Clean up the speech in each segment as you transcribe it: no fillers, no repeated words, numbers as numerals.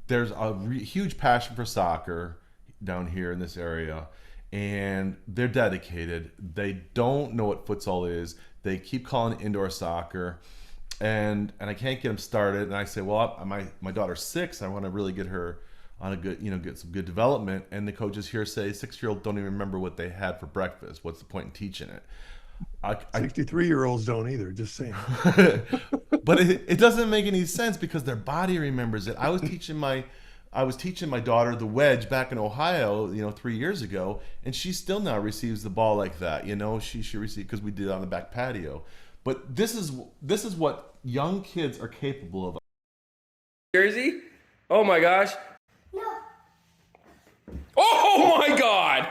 there's a huge passion for soccer down here in this area, and they're dedicated. They don't know what futsal is. They keep calling it indoor soccer, and I can't get them started. And I say, well, my daughter's 6. I want to really get her on a good, get some good development. And the coaches here say 6-year-old don't even remember what they had for breakfast. What's the point in teaching it? I 63-year-olds don't either, just saying. but it doesn't make any sense because their body remembers it. I was teaching my daughter the wedge back in Ohio, 3 years ago, and she still now receives the ball like that. She should receive because we did it on the back patio. But this is what young kids are capable of. Jersey? Oh my gosh. Oh my god.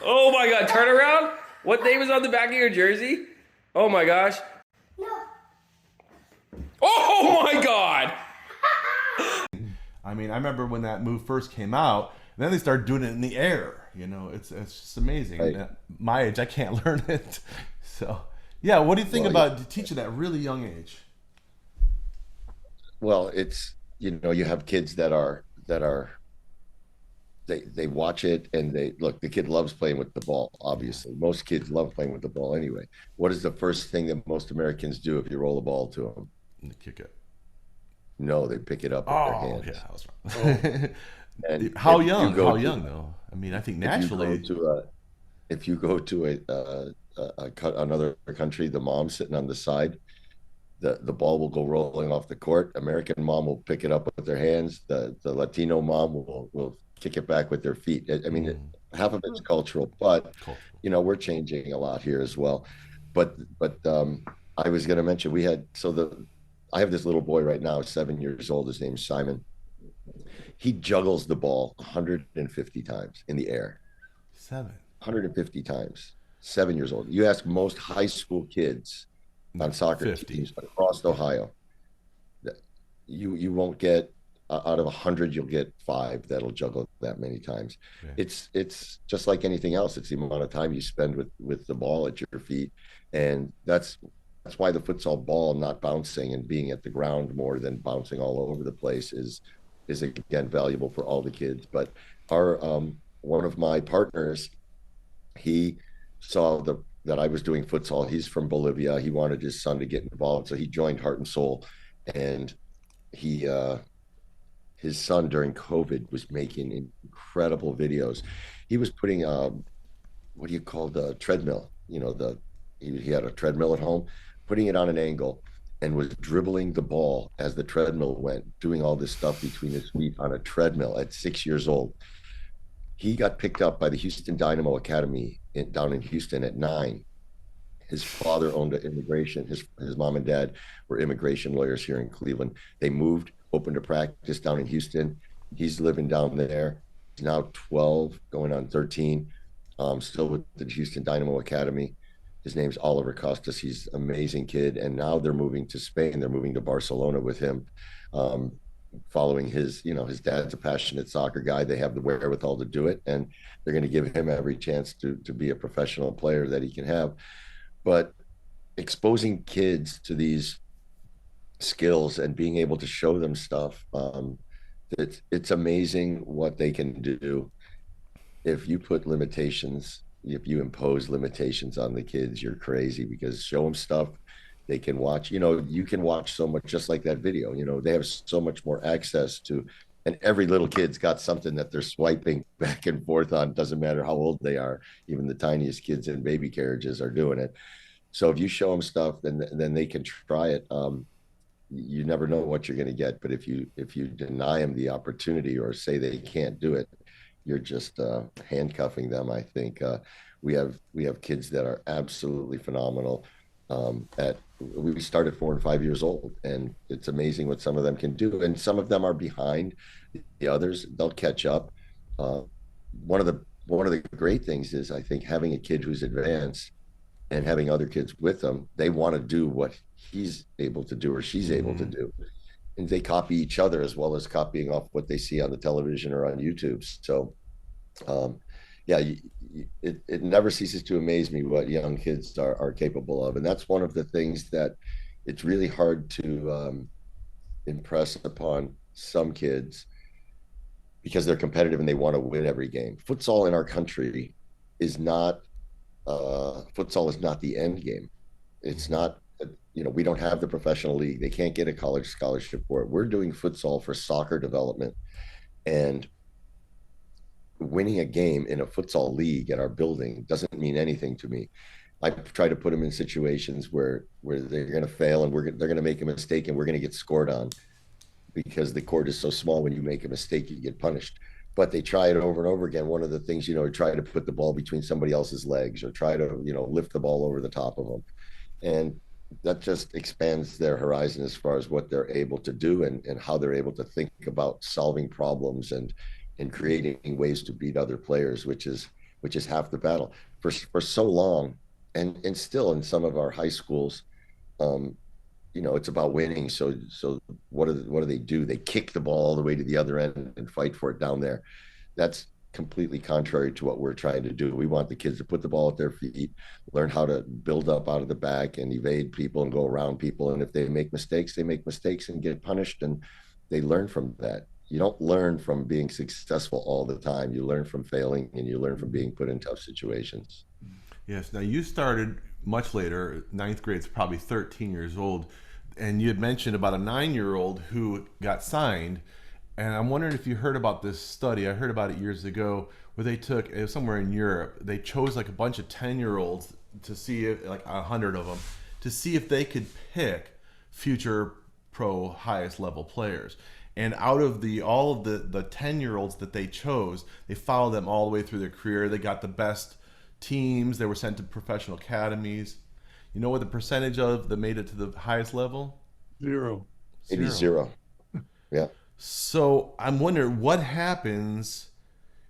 Oh my god. Turn around. What name is on the back of your jersey? Oh my gosh. Oh my god. I mean, I remember when that move first came out. And then they started doing it in the air. It's just amazing. Right. At my age, I can't learn it. So, yeah. What do you think Well, yeah. about teaching at a really young age? Well, it's, you have kids that are they watch it and they look, the kid loves playing with the ball, obviously. Most kids love playing with the ball anyway. What is the first thing that most Americans do if you roll the ball to them? And kick it. No, they pick it up with their Oh, hands. yeah, I was Oh, wrong. And How if you young? go How to young though? I mean, I think if you go naturally. to a if you go to another country, the mom sitting on the side, the ball will go rolling off the court. American mom will pick it up with their hands. The Latino mom will kick it back with their feet. I mean, Mm, half of it's cultural, but cultural. we're changing a lot here as well. But I was going to mention I have this little boy right now, 7 years old. His name's Simon. He juggles the ball 150 times in the air. 7. 150 times. 7 years old. You ask most high school kids on soccer 50. teams across Ohio, you won't get out of 100, you'll get 5 that'll juggle that many times. Yeah. It's just like anything else. It's the amount of time you spend with the ball at your feet, and that's why the futsal ball not bouncing and being at the ground more than bouncing all over the place is again valuable for all the kids. But our one of my partners, he saw that I was doing futsal. He's from Bolivia. He wanted his son to get involved, so he joined Heart and Soul. And he his son during COVID was making incredible videos. He was putting what do you call the treadmill? He had a treadmill at home, putting it on an angle, and was dribbling the ball as the treadmill went, doing all this stuff between his feet on a treadmill at 6 years old. He got picked up by the Houston Dynamo Academy down in Houston at 9. His father owned an immigration. His mom and dad were immigration lawyers here in Cleveland. They moved, opened a practice down in Houston. He's living down there. He's now 12, going on 13. Still with the Houston Dynamo Academy. His name's Oliver Costas. He's an amazing kid. And now they're moving to Spain. They're moving to Barcelona with him. Um, Following his dad's a passionate soccer guy. They have the wherewithal to do it, and they're going to give him every chance to be a professional player that he can have. But exposing kids to these skills and being able to show them stuff, it's amazing what they can do if you put limitations. If you impose limitations on the kids, you're crazy, because show them stuff they can watch. You can watch so much, just like that video. They have so much more access to, and every little kid's got something that they're swiping back and forth on. Doesn't matter how old they are. Even the tiniest kids in baby carriages are doing it. So if you show them stuff, then they can try it. You never know what you're going to get. But if you deny them the opportunity or say they can't do it, you're just handcuffing them. I think we have kids that are absolutely phenomenal. At We start at 4 and 5 years old, and it's amazing what some of them can do. And some of them are behind the others; they'll catch up. Uh, one of the great things is, I think, having a kid who's advanced and having other kids with them. They want to do what he's able to do or she's able to Hmm. do, and they copy each other as well as copying off what they see on the television or on YouTube. So um, yeah, it never ceases to amaze me what young kids are capable of, and that's one of the things that it's really hard to impress upon some kids because they're competitive and they want to win every game. Futsal in our country is not futsal is not the end game. It's not, we don't have the professional league. They can't get a college scholarship for it. We're doing futsal for soccer development, and winning a game in a futsal league at our building doesn't mean anything to me. I try to put them in situations where they're going to fail and they're going to make a mistake and we're going to get scored on, because the court is so small. When you make a mistake, you get punished. But they try it over and over again. One of the things, try to put the ball between somebody else's legs, or try to, lift the ball over the top of them. And that just expands their horizon as far as what they're able to do, and how they're able to think about solving problems and creating ways to beat other players, which is half the battle. For so long, and still in some of our high schools, it's about winning. So what do they do? They kick the ball all the way to the other end and fight for it down there. That's completely contrary to what we're trying to do. We want the kids to put the ball at their feet, learn how to build up out of the back and evade people and go around people. And if they make mistakes, they make mistakes and get punished, and they learn from that. You don't learn from being successful all the time. You learn from failing, and you learn from being put in tough situations. Yes. Now you started much later. Ninth grade's probably 13 years old, and you had mentioned about a 9-year-old who got signed. And I'm wondering if you heard about this study. I heard about it years ago, where they took, it was somewhere in Europe, they chose like a bunch of 10-year-olds to see if, like 100 of them, to see if they could pick future pro highest level players. And out of all of the 10-year-olds that they chose, they followed them all the way through their career. They got the best teams. They were sent to professional academies. You know what the percentage of that made it to the highest level? Zero. Maybe zero. Yeah. So I'm wondering what happens.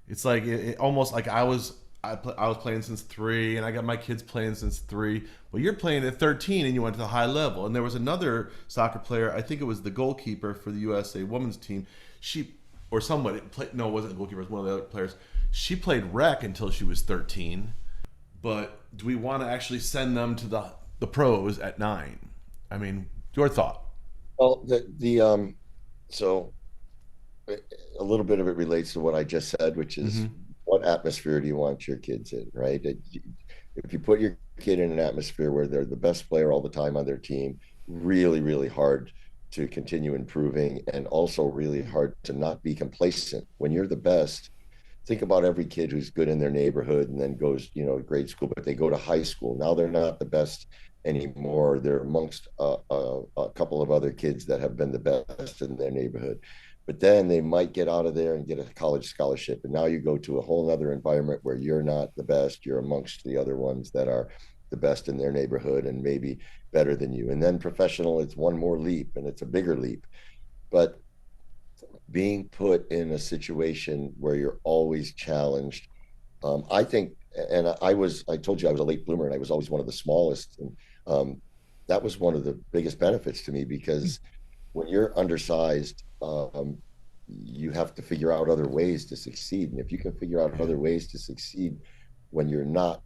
It's like it almost like I was playing since 3, and I got my kids playing since 3. Well, you're playing at 13 and you went to the high level. And there was another soccer player, I think it was the goalkeeper for the USA women's team. She, or somebody played, no, it wasn't the goalkeeper, it was one of the other players. She played rec until she was 13. But do we want to actually send them to the pros at 9? I mean, your thought. Well, so a little bit of it relates to what I just said, which is what atmosphere do you want your kids in, right? If you put your kid in an atmosphere where they're the best player all the time on their team, really, really hard to continue improving, and also really hard to not be complacent. When you're the best, think about every kid who's good in their neighborhood and then goes, grade school, but they go to high school. Now they're not the best anymore. They're amongst a couple of other kids that have been the best in their neighborhood. But then they might get out of there and get a college scholarship. And now you go to a whole other environment where you're not the best. You're amongst the other ones that are the best in their neighborhood and maybe better than you. And then professional, it's one more leap, and it's a bigger leap. But being put in a situation where you're always challenged, I think, and I told you I was a late bloomer and I was always one of the smallest. And that was one of the biggest benefits to me, because when you're undersized, you have to figure out other ways to succeed. And if you can figure out other ways to succeed when you're not,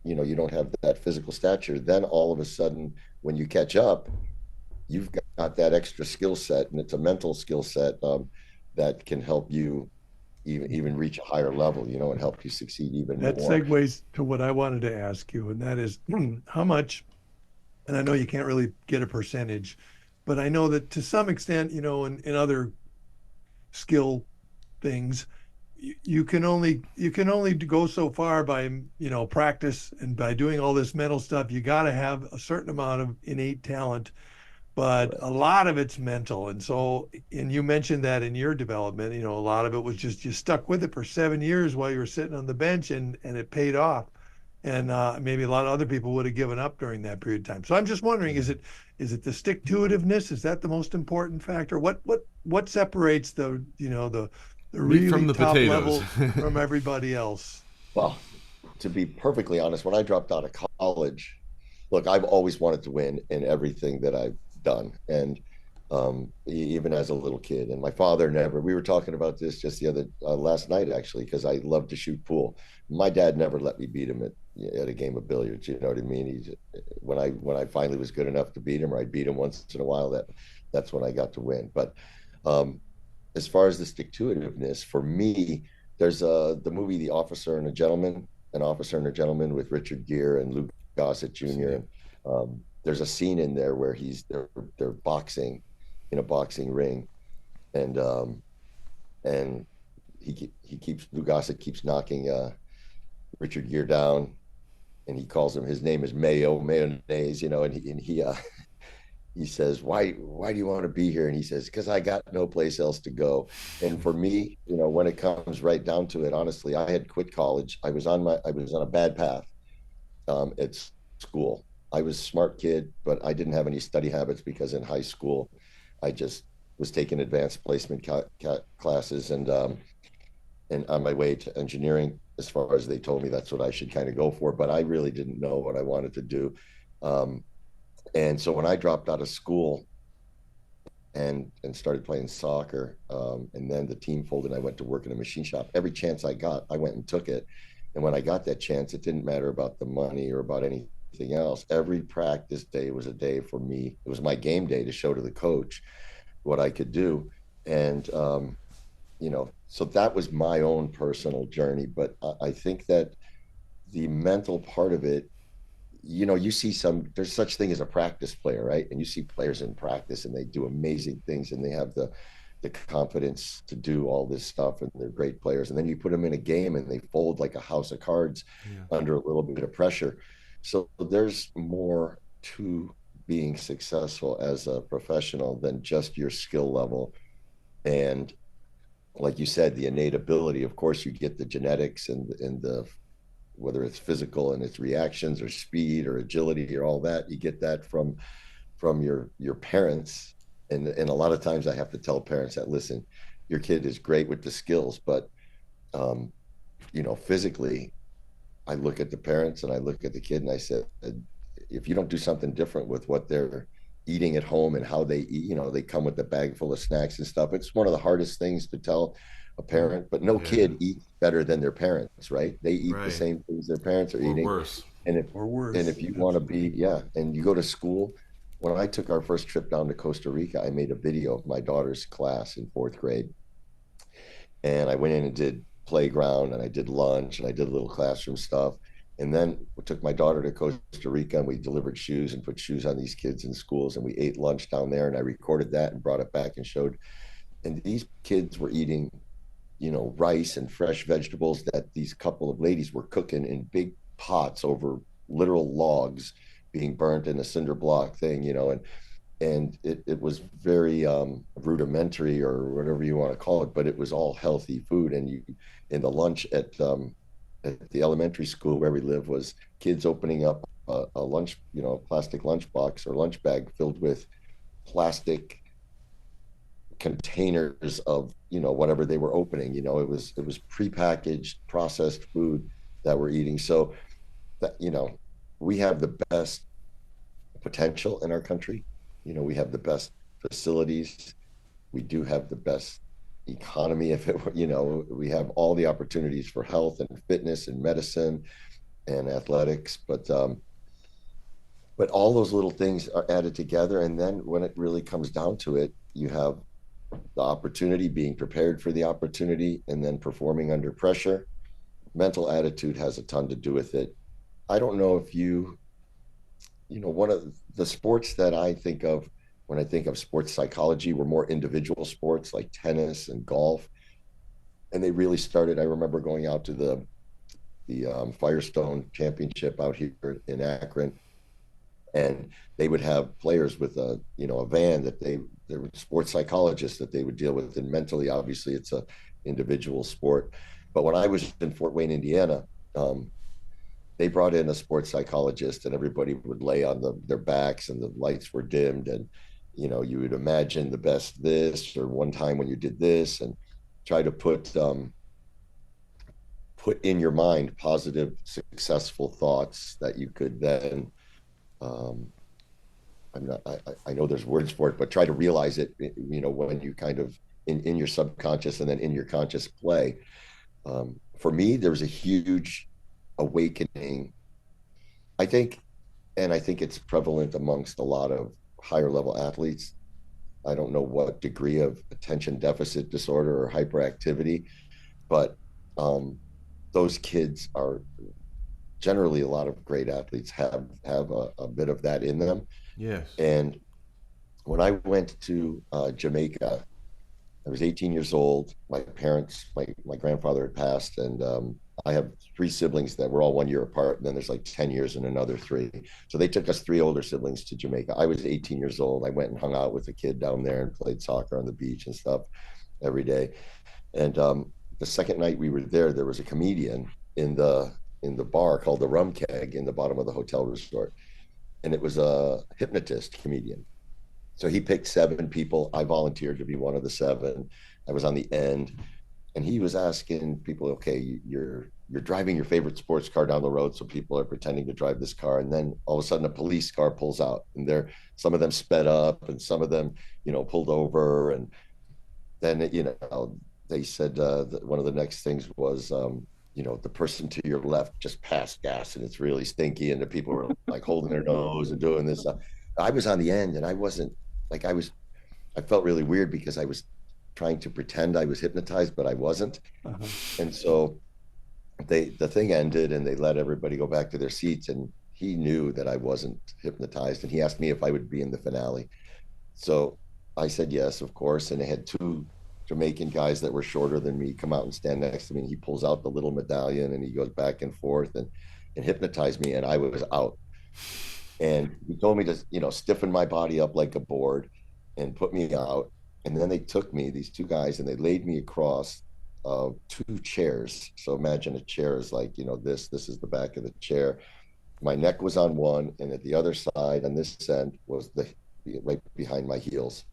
you don't have that physical stature, then all of a sudden, when you catch up, you've got that extra skill set, and it's a mental skill set that can help you even reach a higher level, and help you succeed even more. That segues to what I wanted to ask you, and that is how much, and I know you can't really get a percentage, but I know that to some extent, in other skill things, you can only go so far by, practice, and by doing all this mental stuff. You got to have a certain amount of innate talent, but a lot of it's mental. And so, and you mentioned that in your development, a lot of it was just, you stuck with it for 7 years while you were sitting on the bench, and it paid off. And maybe a lot of other people would have given up during that period of time. So I'm just wondering, is it the stick-to-itiveness? Is that the most important factor? What separates the really from the top potatoes level from everybody else? Well, to be perfectly honest, when I dropped out of college, look, I've always wanted to win in everything that I've done, and even as a little kid. And my father never. We were talking about this just the other last night, actually, because I love to shoot pool. My dad never let me beat him at a game of billiards. You know what I mean? When I finally was good enough to beat him, or I'd beat him once in a while, that's when I got to win. But as far as the stick to itiveness, for me, there's the movie The Officer and a Gentleman, An Officer and a Gentleman with Richard Gere and Lou Gossett Jr. See. And there's a scene in there where they're boxing in a boxing ring, and and he keeps Lou Gossett keeps knocking Richard Gere down, and he calls him, his name is Mayonnaise, and he says, why do you want to be here? And he says, because I got no place else to go. And for me, when it comes right down to it, honestly, I had quit college. I was on a bad path at school. I was a smart kid, but I didn't have any study habits because in high school, I just was taking advanced placement classes, and on my way to engineering, as far as they told me that's what I should kind of go for, but I really didn't know what I wanted to do. And so when I dropped out of school and started playing soccer, and then the team folded, I went to work in a machine shop. Every chance I got, I went and took it. And when I got that chance, it didn't matter about the money or about anything else. Every practice day was a day for me. It was my game day to show to the coach what I could do. And so that was my own personal journey. But I think that the mental part of it, you see there's such thing as a practice player, right? And you see players in practice and they do amazing things and they have the confidence to do all this stuff and they're great players. And then you put them in a game and they fold like a house of cards under a little bit of pressure. So there's more to being successful as a professional than just your skill level. And like you said, the innate ability, of course, you get the genetics and the whether it's physical and its reactions or speed or agility or all that, you get that from your parents. And a lot of times I have to tell parents that, listen, your kid is great with the skills, but physically, I look at the parents and I look at the kid and I said, if you don't do something different with what they're eating at home and how they eat, they come with a bag full of snacks and stuff. It's one of the hardest things to tell a parent, but no kid eats better than their parents, right? They eat the same things their parents are eating. Worse. And if you want to be, and you go to school. When I took our first trip down to Costa Rica, I made a video of my daughter's class in 4th grade. And I went in and did playground and I did lunch and I did a little classroom stuff. And then we took my daughter to Costa Rica and we delivered shoes and put shoes on these kids in schools. And we ate lunch down there and I recorded that and brought it back and showed. And these kids were eating, rice and fresh vegetables that these couple of ladies were cooking in big pots over literal logs being burnt in a cinder block thing, and it was very rudimentary or whatever you want to call it, but it was all healthy food. And in the lunch at the elementary school where we live was kids opening up a lunch, plastic lunch box or lunch bag filled with plastic containers of whatever they were opening. It was prepackaged processed food that we're eating. So that we have the best potential in our country. We have the best facilities. We do have the best economy. If it were, we have all the opportunities for health and fitness and medicine and athletics, but all those little things are added together. And then when it really comes down to it, you have the opportunity, being prepared for the opportunity, and then performing under pressure. Mental attitude has a ton to do with it. I don't know if one of the sports that I think of when I think of sports psychology were more individual sports like tennis and golf. And they really started, I remember going out to the Firestone Championship out here in Akron, and they would have players with a van that they were sports psychologists that they would deal with. And mentally, obviously, it's a individual sport. But when I was in Fort Wayne, Indiana, they brought in a sports psychologist, and everybody would lay on their backs, and the lights were dimmed, and you would imagine the best this or one time when you did this, and try to put in your mind positive, successful thoughts that you could then. I know there's words for it, but try to realize it, when you kind of in your subconscious and then in your conscious play. For me, there was a huge awakening, I think, and I think it's prevalent amongst a lot of higher level athletes. I don't know what degree of attention deficit disorder or hyperactivity, but those kids are generally, a lot of great athletes have a bit of that in them. Yes. And when I went to Jamaica, I was 18 years old. My parents, my grandfather had passed, and I have three siblings that were all 1 year apart. And then there's like 10 years and another three. So they took us three older siblings to Jamaica. I was 18 years old. I went and hung out with a kid down there and played soccer on the beach and stuff every day. And the second night we were there, there was a comedian in the bar called the Rum Keg in the bottom of the hotel resort, and it was a hypnotist comedian. So he picked seven people. I volunteered to be one of the seven. I was on the end, and he was asking people, okay, you're driving your favorite sports car down the road, so people are pretending to drive this car, and then all of a sudden a police car pulls out, and some of them sped up, and some of them, pulled over, and then they said one of the next things was, the person to your left just passed gas and it's really stinky, and the people were like holding their nose and doing this. I was on the end, and I wasn't like I felt really weird because I was trying to pretend I was hypnotized, but I wasn't. Uh-huh. And so the thing ended, and they let everybody go back to their seats, and he knew that I wasn't hypnotized, and he asked me if I would be in the finale. So I said yes, of course, and they had two Jamaican guys that were shorter than me come out and stand next to me, and he pulls out the little medallion and he goes back and forth and hypnotized me, and I was out. And he told me to, stiffen my body up like a board and put me out. And then they took me, these two guys, and they laid me across two chairs. So imagine a chair is like, this is the back of the chair. My neck was on one, and at the other side on this end was right behind my heels.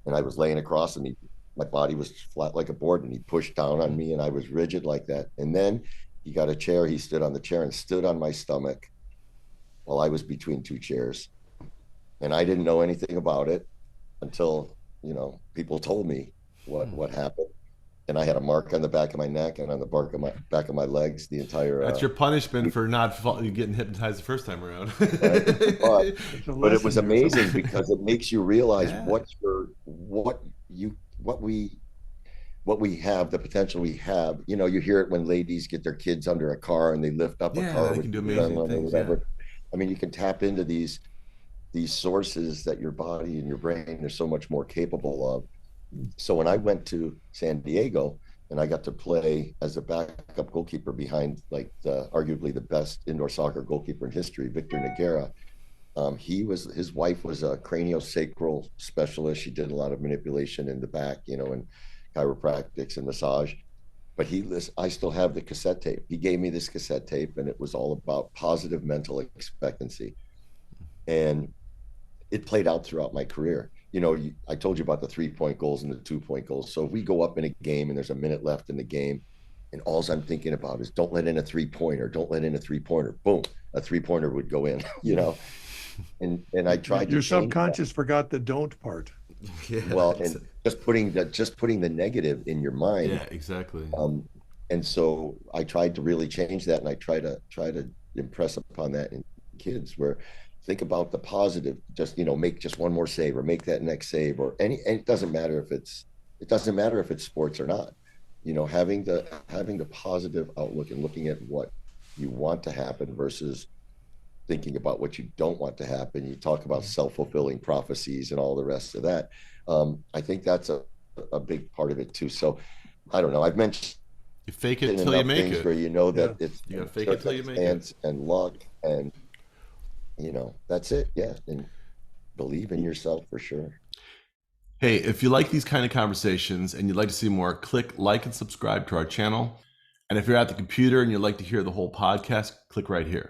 And I was laying across, and my body was flat like a board, and he pushed down on me, and I was rigid like that. And then he got a chair, he stood on the chair and stood on my stomach while I was between two chairs. And I didn't know anything about it until, people told me what happened. And I had a mark on the back of my neck and on the back of my legs, the entire. That's your punishment for not getting hypnotized the first time around. Right? But it was amazing because it makes you realize what we have, the potential we have. You hear it when ladies get their kids under a car and they lift up a car. They can do amazing things. Yeah. I mean, you can tap into these sources that your body and your brain are so much more capable of. So when I went to San Diego and I got to play as a backup goalkeeper behind arguably the best indoor soccer goalkeeper in history, Victor Noguera, his wife was a craniosacral specialist. She did a lot of manipulation in the back, and chiropractics and massage. But I still have the cassette tape. He gave me this cassette tape, and it was all about positive mental expectancy. And it played out throughout my career. I told you about the 3-point goals and the 2-point goals. So if we go up in a game and there's a minute left in the game, and all I'm thinking about is don't let in a 3-pointer, don't let in a 3-pointer, boom, a 3-pointer would go in, And I tried. Your subconscious forgot the don't part. Yeah, well, and just putting the negative in your mind. Yeah, exactly. And so I tried to really change that, and I try to impress upon that in kids, where think about the positive, just make just one more save, or make that next save, or and it doesn't matter if it's sports or not. Having the positive outlook and looking at what you want to happen versus thinking about what you don't want to happen. You talk about self-fulfilling prophecies and all the rest of that. I think that's a big part of it too. So I don't know. I've mentioned you fake it till you make it, where that it's you gotta fake it till you make it, and luck, and that's it. Yeah, and believe in yourself for sure. Hey, if you like these kind of conversations and you'd like to see more, click like and subscribe to our channel. And if you're at the computer and you'd like to hear the whole podcast, click right here.